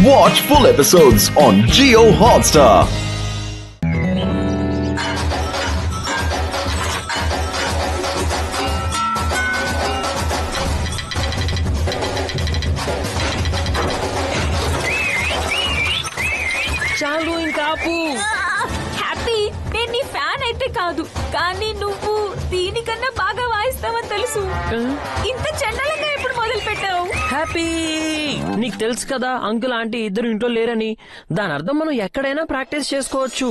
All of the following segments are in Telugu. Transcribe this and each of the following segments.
Watch full episodes on Jio Hotstar. చాలు ఇంకా ఆపు. హ్యాపీ నేను నీ ఫ్యాన్ అయితే కాదు, కానీ నువ్వు దీనికన్నా బాగా వాయిస్తావని తెలుసు. ఇంత చండాలంగా ఎప్పుడు మొదలు పెట్టావు? హ్యాపీ, నీకు తెలుసు కదా అంకుల్ ఆంటీ ఇద్దరు ఇంట్లో లేరని. దాని అర్థం మనం ఎక్కడైనా ప్రాక్టీస్ చేసుకోవచ్చు.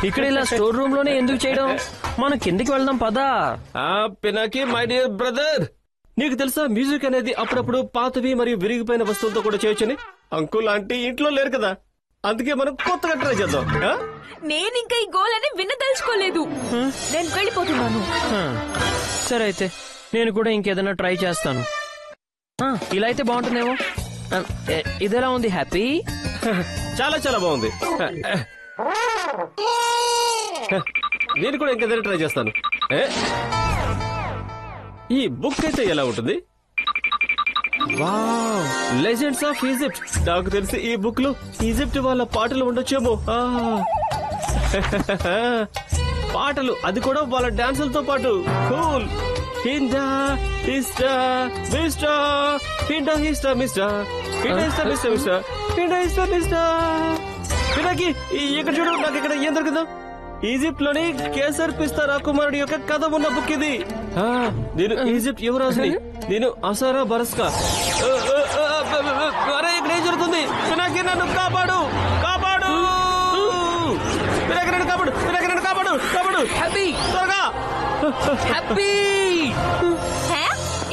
ఇక్కడ ఇలా స్టోర్ రూమ్ లోనే ఎందుకు చేయడం? మనం కిందికి వెళ్దాం పదా. పినాకి మై డియర్ బ్రదర్, నీకు తెలుసా మ్యూజిక్ అనేది అప్పుడప్పుడు పాతవి మరియు విరిగిపోయిన వస్తువులతో కూడా చేయొచ్చని. అంకుల్ ఆంటీ ఇంట్లో లేరు కదా, అందుకే మనం కొత్తగా ట్రై చేద్దాం. నేను ఇంకా ఈ గోల్ అని వినదలుచుకోలేదు. నేను వెళ్ళిపోతున్నాను. సరే అయితే నేను కూడా ఇంకేదైనా ట్రై చేస్తాను. ఇలా అయితే బాగుంటుందేమో. ఇదెలా ఉంది హ్యాపీ? చాలా చాలా బాగుంది. నేను కూడా ఇంకేదైనా ట్రై చేస్తాను. ఈ బుక్ అయితే ఎలా ఉంటుంది? Wow, legends of Egypt. నాకు తెలిసి ఈ బుక్ లో ఈజిప్ట్ వాళ్ళ పాటలు ఉండొచ్చేమో. పాటలు, అది కూడా వాళ్ళ డాన్సులతో పాటు. కూల్. హిండా హిస్టా మిస్టా, హిండా హిస్టా మిస్టా, హిండా హిస్టా మిస్టా మిస్టా, హిండా హిస్టా మిస్టా. పినాకి ఇక్కడ చూడు, నాకు ఇక్కడ ఏం దొరికిందో. ఈజిప్ట్ లోని కేసర్ పిస్తా రాకుమారుడి యొక్క కథ ఉన్న బుక్ ఇది. నేను ఈజిప్ట్ యువరాజుని, నేను అసారా బరస్కా. అరే ఇక్కడ ఏం జరుగుతుంది? పినాకి నన్ను కాపాడు, కాపాడు, పినాకి నన్ను కాపాడు, పినాకి నన్ను కాపాడు, కాపాడు. హ్యాపీ త్వరగా. హ్యాపీ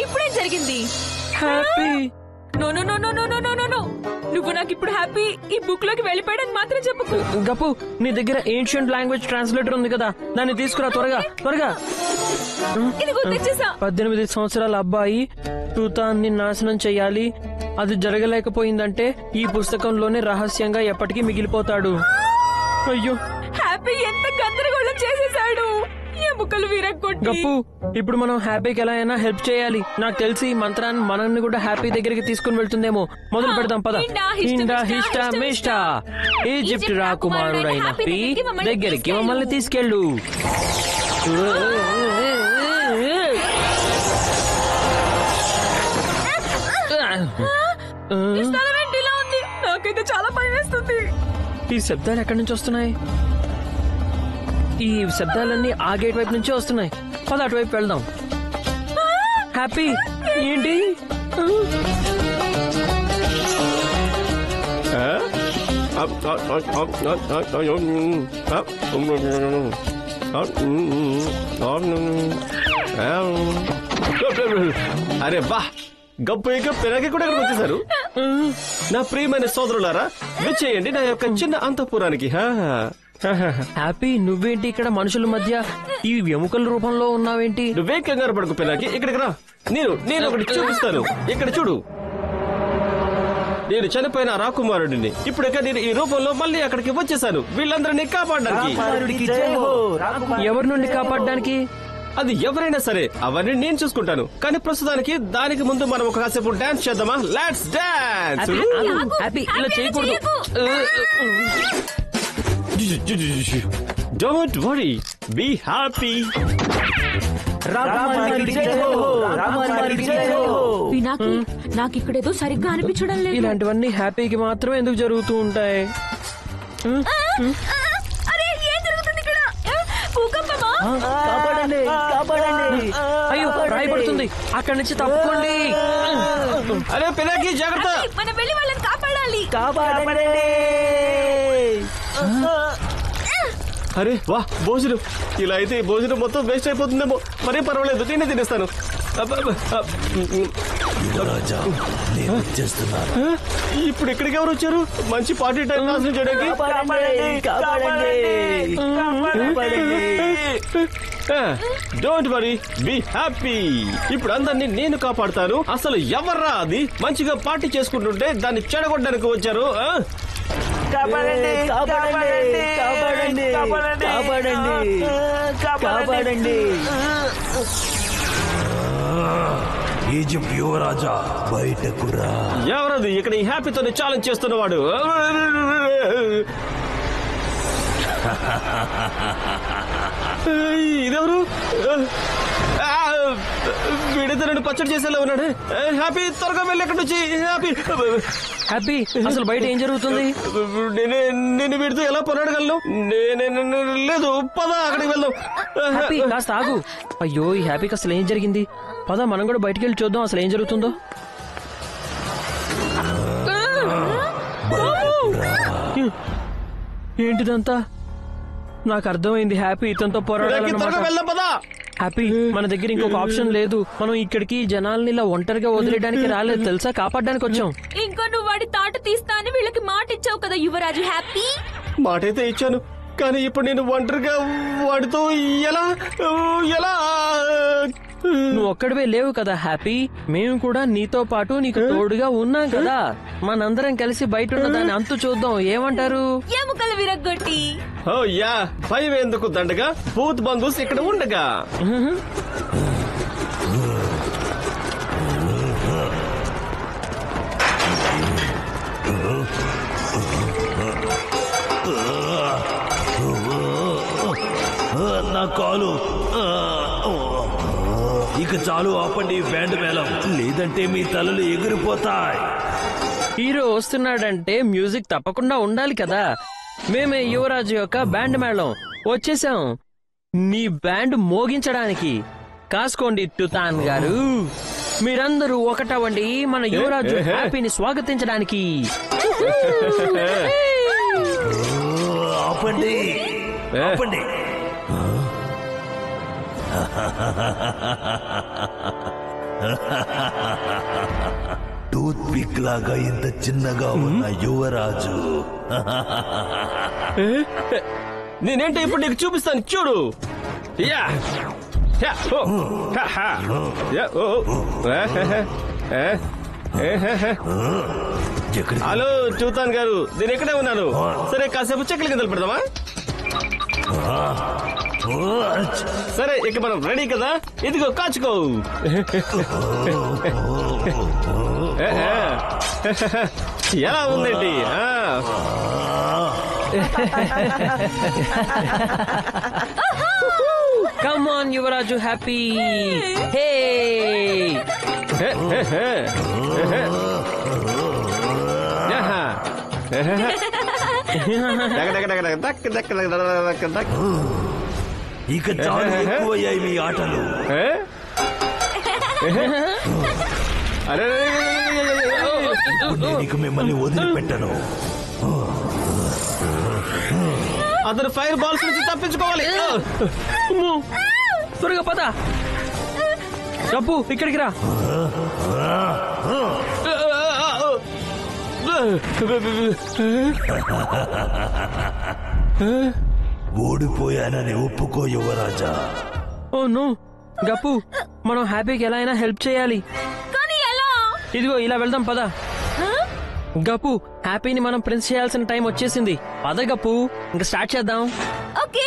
ఇప్పుడేం జరిగింది? Happy no no no no no no no no no. నువ్వు నాకు ఇప్పుడు హ్యాపీ ఈ బుక్ లోకి వెళ్ళిపోయాడని మాత్రం చెప్పుకు. గప్పు, నీ దగ్గర ఏన్షియంట్ లాంగ్వేజ్ ట్రాన్స్లేటర్ ఉంది కదా, దాన్ని తీసుకురా త్వరగా త్వరగా. ఇదిగో తెచ్చేసా. 18 సంవత్సరాల అబ్బాయి టూతాన్ని నాశనం చెయ్యాలి. అది జరగలేకపోయిందంటే ఈ పుస్తకంలోనే రహస్యంగా ఎప్పటికీ మిగిలిపోతాడు. అయ్యో, హ్యాపీ ఎంత గందరగోళం చేసేసాడు. ఎముకలు విరగొట్టి. గప్పు, ఇప్పుడు మనం హ్యాపీకి ఎలా అయినా హెల్ప్ చేయాలి. నాకు తెలిసి ఈ మంత్రాన్ని మనల్ని కూడా హ్యాపీ దగ్గరికి తీసుకుని వెళ్తుందేమో. మొదలు పెడదాం పద. హిండా హిస్టా మిస్టా, ఈజిప్ట్ రాకుమారుడైన హ్యాపీ దగ్గరికి మమ్మల్ని తీసుకెళ్ళు. నాకైతే చాలా భయం వేస్తుంది. ఈ శబ్దాలు ఎక్కడి నుంచి వస్తున్నాయి? ఈ శబ్దాలన్నీ ఆ గేట్ వైపు నుంచే వస్తున్నాయి. పద అటువైపు వెళ్దాం. హ్యాపీ ఏంటి? అరే వా, గప్పు ఇంకా పినాకి కూడా ఇక్కడికి వచ్చేసారు. నా ప్రియమైన సోదరులారా, విచ్చేయండి నా యొక్క చిన్న అంతఃపురానికి. హ్యాపీ, నువ్వేంటి ఇక్కడ మనుషుల మధ్య ఈ ఎముకల రూపంలో ఉన్నావేంటి? నువ్వేం కంగారు పడుకు పినాకి, ఇక్కడికి రా. నేను ఒకటి చూపిస్తాను. ఇక్కడ చూడు, నేను చనిపోయిన రాకుమారుడిని. ఇప్పుడు నేను ఈ రూపంలో మళ్ళీ అక్కడికి వచ్చేసాను వీళ్ళందరినీ కాపాడడానికి. ఎవరి నుండి కాపాడడానికి? అది ఎవరైనా సరే అవన్నీ నేను చూసుకుంటాను. కానీ ప్రస్తుతానికి దానికి ముందు మనం ఒక కాసేపు డాన్స్ చేద్దామా? Let's dance. హ్యాపీ, ఇలా చేయకూడదు. Don't worry, be happy. Pinaki, నాకు ఇక్కడేదో సరిగ్గా అనిపించడం లేదు. ఇలాంటివన్నీ హ్యాపీకి మాత్రమే ఎందుకు జరుగుతూ ఉంటాయి? అరే ఏం జరుగుతుంది ఇక్కడ? భూకంపమా? అయ్యో, రాయబడుతుంది. అక్కడి నుంచి తప్పుకోండి. అరే పినాకి, జాగ్రత్త. మనం వెళ్ళి వాళ్ళని కాపాడాలి. అరే వా, భోజనం. ఇలా అయితే ఈ భోజనం మొత్తం వేస్ట్ అయిపోతుందేమో. మరేం పర్వాలేదు, నేనే తినేస్తాను. ఇప్పుడు ఇక్కడికి ఎవరు వచ్చారు? మంచి పార్టీ టైం నాశనం చేయడానికి. Don't worry, be happy. ఇప్పుడు అందరినీ నేను కాపాడుతాను. అసలు ఎవర్రా అది? మంచిగా పార్టీ చేసుకుంటుంటే దాన్ని చెడగొట్టడానికి వచ్చారు. కాపాడండి, కాపాడండి, కాపాడండి, కాపాడండి, కాపాడండి. ఈజిప్ట్ యువరాజా బయటకు రా. ఎవరది ఇక్కడ ఈ హ్యాపీతో ఛాలెంజ్ చేస్తున్నవాడు? ఇదెవరు? వీడితే నన్ను పచ్చడి చేసేలా ఉన్నాడు. హ్యాపీ త్వరగా వెళ్ళి ఎక్కడి నుంచి. హ్యాపీ అసలు బయట ఏం జరుగుతుంది? నేను వీడితో ఎలా పోరాడగలను? లేదు, పద అక్కడికి వెళ్దాం. హ్యాపీ కాస్త ఆగు. అయ్యో ఈ హ్యాపీకి అసలు ఏం జరిగింది? పద మనం కూడా బయటికి వెళ్ళి చూద్దాం అసలు ఏం జరుగుతుందో. ఏంటిదంతా? నాకు అర్థమైంది. హ్యాపీ ఇతనితో పోరాడాలన్నమాట. వెళ్దాం పద. హ్యాపీ మన దగ్గర ఇంకొక ఆప్షన్ లేదు. మనం ఇక్కడికి జనాల్ని ఇలా ఒంటరిగా వదిలేయడానికి రాలేదు తెలుసా, కాపాడడానికి వచ్చాం. ఇంకా నువ్వు వాడి తాట తీస్తా అని వీళ్ళకి మాట ఇచ్చావు కదా యువరాజు హ్యాపీ. మాటైతే ఇచ్చాను, కానీ ఇప్పుడు నేను ఒంటరిగా వాడితో ఎలా ఎలా? నువ్వు ఒక్కడివే లేవు కదా హ్యాపీ, మేము కూడా నీతో పాటు నీకు తోడుగా ఉన్నాం కదా. మనందరం కలిసి బయట ఉన్న దాన్ని అంతు చూద్దాం, ఏమంటారు? ఎముకలు విరగ్గొట్టి. ఓ యా, భయం ఎందుకు దండగా, భూత్ బంధుస్ ఇక్కడ ఉండగా. నా కాలు. ఇక చాలు, ఆపండి బ్యాండ్ మేళం, లేదంటే మీ తలలు ఎగిరిపోతాయి. హీరో వస్తున్నాడంటే మ్యూజిక్ తప్పకుండా ఉండాలి కదా. మేమే యువరాజు యొక్క బ్యాండ్ మేళం వచ్చేసాం నీ బ్యాండ్ మోగించడానికి. కాసుకోండి టుతాన్ గారు, మీరందరూ ఒకటవండి మన యువరాజు హ్యాపీని స్వాగతించడానికి. ఆపండి ఆపండి. టూత్ పిక్ లాగా ఇంత చిన్నగా ఉన్న యువరాజు. నేనేంటో ఇప్పుడు నీకు చూపిస్తాను, చూడు. యా యా, ఓ, హా, హా. యా, ఓ, ఎక్కడికి? హలో చూతాన్ గారు, నేను ఎక్కడే ఉన్నాను. సరే కాసేపు చెక్కల కింద పెడదామా? సరే ఇక మనం రెడీ కదా, ఇదిగో కాచుకో. ఎలా ఉందండి? కమ్ ఆన్ యువరాజు హ్యాపీ. హే ఇక చాలా ఎక్కువయ్యాయి మీ ఆటలు. అరే ఇప్పుడు నేను ఇక మిమ్మల్ని వదిలిపెట్టను. అతను ఫైర్ బాల్స్ నుంచి తప్పించుకోవాలి. త్వరగా పద. డబ్బు ఇక్కడికి రా. ఓడిపోయానని ఒప్పుకో యువరాజా. ఓ నో గప్పు, మనం హ్యాపీకి ఎలా అయినా హెల్ప్ చేయాలి. కానీ ఎలా? ఇదిగో ఇలా వెళ్దాం పద. గప్పు, హ్యాపీని మనం ప్రిన్స్ చేయాల్సిన టైం వచ్చేసింది. పద గప్పు, ఇంకా స్టార్ట్ చేద్దాం. ఓకే.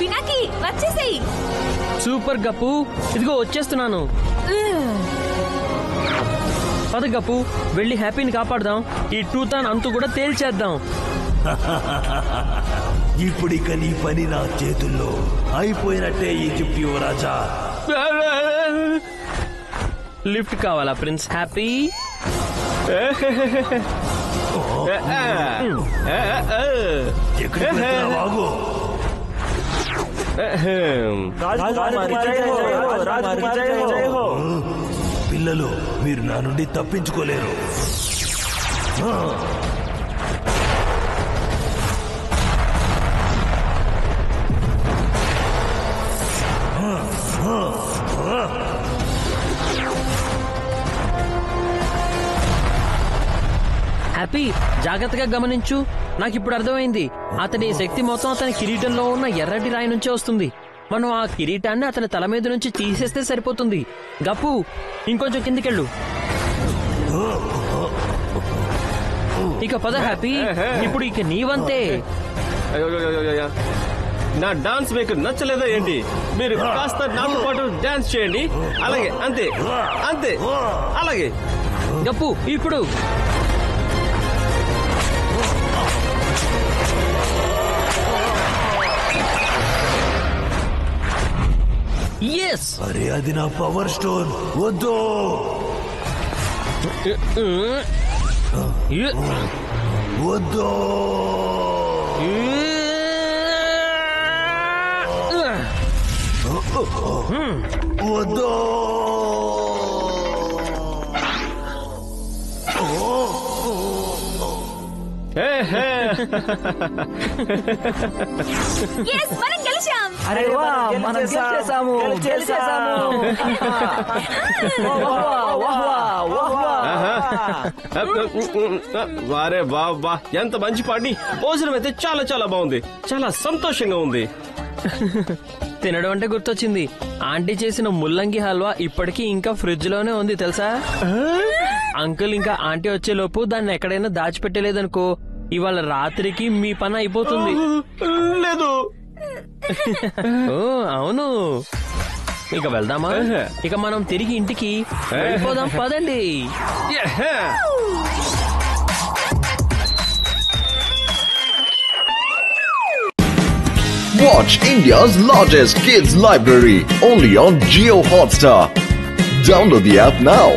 పినాకి వచ్చేసేయ్. సూపర్ గప్పు, ఇదిగో వచ్చేస్తున్నాను. పద గప్పు, వెళ్ళి హ్యాపీని కాపాడదాం. ఈ టూతాన్ అంతు కూడా తేల్చేద్దాం. ఇప్పుడిక నీ పని నా చేతుల్లో అయిపోయినట్టే ఈజిప్ట్ యువరాజా. లిఫ్ట్ కావాలా ప్రిన్స్ హ్యాపీ? ఎక్కడికి వెళ్తున్నావు? బాగు పిల్లలు, మీరు నా నుండి తప్పించుకోలేరు. హ్యాపీ జాగ్రత్తగా గమనించు. నాకు ఇప్పుడు అర్థమైంది, అతని శక్తి మొత్తం అతని కిరీటంలో ఉన్న ఎర్రటి రాయి నుంచే వస్తుంది. మనం ఆ కిరీటాన్ని అతని తల మీద నుంచి తీసేస్తే సరిపోతుంది. గప్పు, ఇంకొంచెం కిందికెళ్ళు. ఇక పద హ్యాపీ, ఇప్పుడు ఇక నీవంతే. అయ్యో, నా డాన్స్ మీకు నచ్చలేదా ఏంటి? మీరు కాస్త నాతో పాటు డాన్స్ చేయండి. అలాగే, అంతే అంతే, అలాగే. గప్పు ఇప్పుడు ఎస్. అరే అది నా పవర్ స్టోన్, వద్దు వద్దు. వద్దు. Yes, మనం గెలిచాం. అరే వా, మనం గెలిచేసాము. వారే వా, ఎంత మంచి పార్టీ. భోజనం అయితే చాలా చాలా బాగుంది, చాలా సంతోషంగా ఉంది. తినడం అంటే గుర్తొచ్చింది, ఆంటీ చేసిన ముల్లంగి హల్వా ఇప్పటికీ ఇంకా ఫ్రిడ్జ్ లోనే ఉంది తెలుసా? అంకుల్ ఇంకా ఆంటీ వచ్చే లోపు దాన్ని ఎక్కడైనా దాచిపెట్టలేదనుకో, ఇవాళ రాత్రికి మీ పని అయిపోతుంది. లేదు. ఓ అవును, ఇక వెళ్దామా? ఇక మనం తిరిగి ఇంటికి వెళ్ళిపోదాం పదండి. Watch India's largest kids library only on Jio Hotstar. Download the app now.